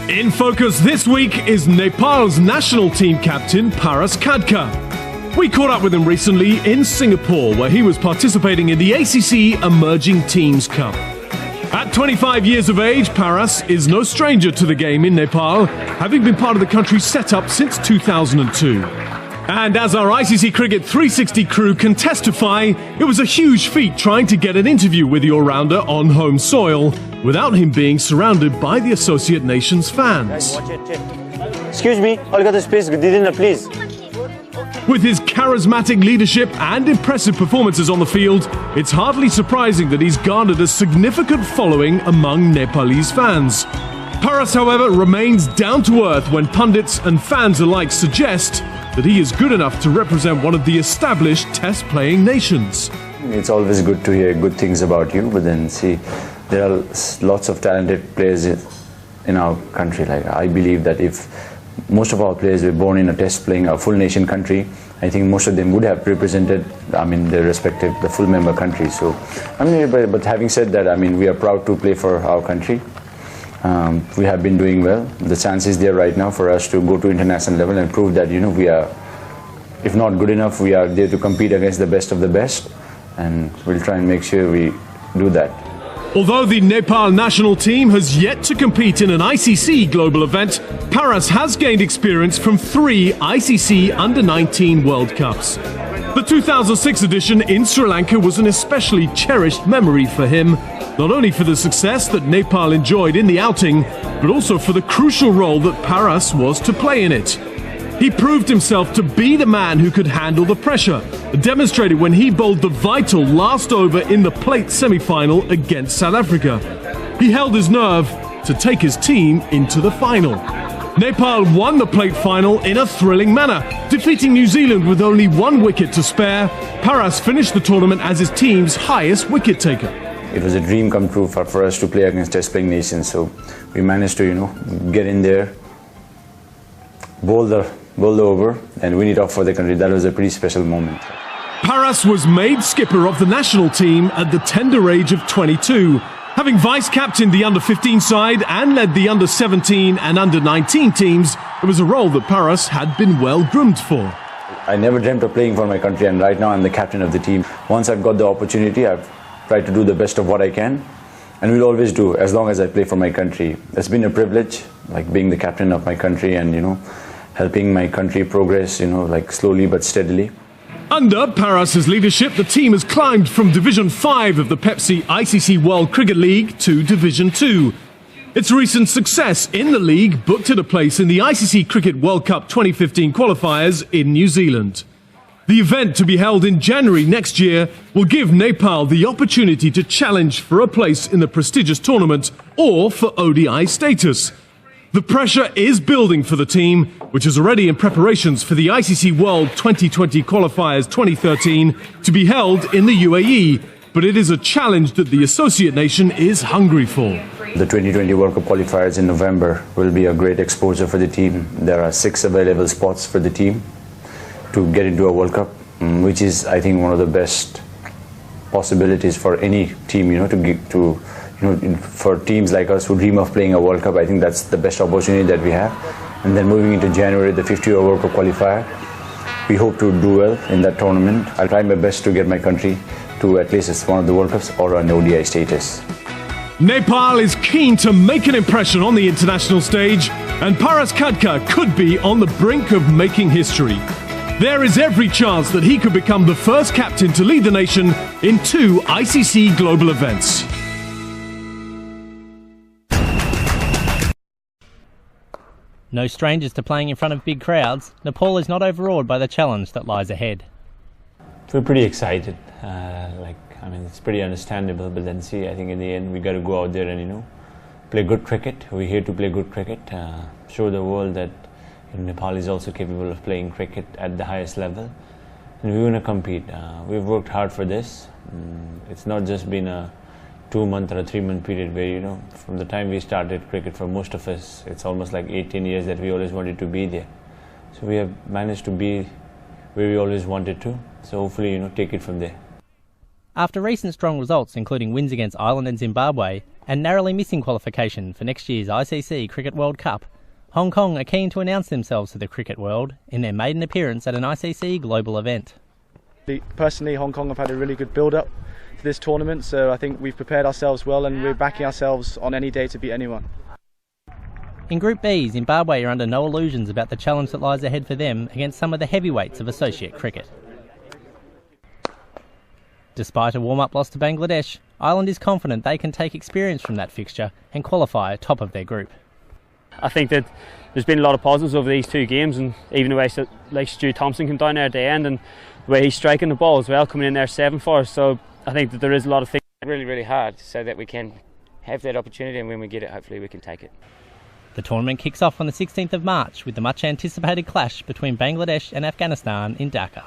In focus this week is Nepal's national team captain Paras Khadka. We caught up with him recently in Singapore, where he was participating in the ACC Emerging Teams Cup. At 25 years of age, Paras is no stranger to the game in Nepal, having been part of the country's setup since 2002. And as our ICC Cricket 360 crew can testify, it was a huge feat trying to get an interview with the all-rounder on home soil without him being surrounded by the associate nation's fans. Excuse me, I'll get the space, please. With his charismatic leadership and impressive performances on the field, it's hardly surprising that he's garnered a significant following among Nepalese fans. Paras, however, remains down to earth when pundits and fans alike suggest that he is good enough to represent one of the established test-playing nations. It's always good to hear good things about you, but then see, there are lots of talented players in our country. Like, I believe that if most of our players were born in a test-playing, a full nation country, I think most of them would have represented, their respective, the full member country. So, but having said that, we are proud to play for our country. We have been doing well. The chance is there right now for us to go to international level and prove that, we are, if not good enough, we are there to compete against the best of the best, and we'll try and make sure we do that. Although the Nepal national team has yet to compete in an ICC global event, Paras has gained experience from 3 ICC Under-19 World Cups. The 2006 edition in Sri Lanka was an especially cherished memory for him, not only for the success that Nepal enjoyed in the outing, but also for the crucial role that Paras was to play in it. He proved himself to be the man who could handle the pressure, demonstrated when he bowled the vital last over in the plate semi-final against South Africa. He held his nerve to take his team into the final. Nepal won the plate final in a thrilling manner, defeating New Zealand with only 1 wicket to spare. Paras finished the tournament as his team's highest wicket taker. It was a dream come true for us to play against test-playing nations, so we managed to, get in there, bowl the over, and win it off for the country. That was a pretty special moment. Paras was made skipper of the national team at the tender age of 22, having vice-captained the under-15 side and led the under-17 and under-19 teams. It was a role that Paras had been well groomed for. I never dreamt of playing for my country, and right now I'm the captain of the team. Once I've got the opportunity, I've tried to do the best of what I can, and will always do as long as I play for my country. It's been a privilege, like being the captain of my country and, helping my country progress, slowly but steadily. Under Paras's leadership, the team has climbed from Division 5 of the Pepsi ICC World Cricket League to Division 2. Its recent success in the league booked it a place in the ICC Cricket World Cup 2015 qualifiers in New Zealand. The event, to be held in January next year, will give Nepal the opportunity to challenge for a place in the prestigious tournament or for ODI status. The pressure is building for the team, which is already in preparations for the ICC World 2020 Qualifiers 2013 to be held in the UAE, but it is a challenge that the associate nation is hungry for. The 2020 World Cup qualifiers in November will be a great exposure for the team. There are 6 available spots for the team to get into a World Cup, which is, I think, one of the best possibilities for any team, for teams like us who dream of playing a World Cup. I think that's the best opportunity that we have. And then moving into January, the 50-over World Cup qualifier, we hope to do well in that tournament. I'll try my best to get my country to at least one of the World Cups or an ODI status. Nepal is keen to make an impression on the international stage, and Paras Khadka could be on the brink of making history. There is every chance that he could become the first captain to lead the nation in 2 ICC global events. No strangers to playing in front of big crowds, Nepal is not overawed by the challenge that lies ahead. We're pretty excited. It's pretty understandable, but then I think in the end we got to go out there and play good cricket. We're here to play good cricket, show the world that Nepal is also capable of playing cricket at the highest level, and we want to compete. We've worked hard for this. It's not just been a 2-month or a 3-month period where, from the time we started cricket, for most of us, it's almost like 18 years that we always wanted to be there. So we have managed to be where we always wanted to. So hopefully, take it from there. After recent strong results including wins against Ireland and Zimbabwe and narrowly missing qualification for next year's ICC Cricket World Cup, Hong Kong are keen to announce themselves to the cricket world in their maiden appearance at an ICC global event. Personally, Hong Kong have had a really good build-up to this tournament, so I think we've prepared ourselves well and we're backing ourselves on any day to beat anyone. In Group B, Zimbabwe are under no illusions about the challenge that lies ahead for them against some of the heavyweights of associate cricket. Despite a warm-up loss to Bangladesh, Ireland is confident they can take experience from that fixture and qualify top of their group. I think that there's been a lot of positives over these two games, and even the way like Stu Thompson came down there at the end and the way he's striking the ball as well, coming in there 7 for us. So I think that there is a lot of things. Really hard so that we can have that opportunity, and when we get it, hopefully we can take it. The tournament kicks off on the 16th of March with the much anticipated clash between Bangladesh and Afghanistan in Dhaka.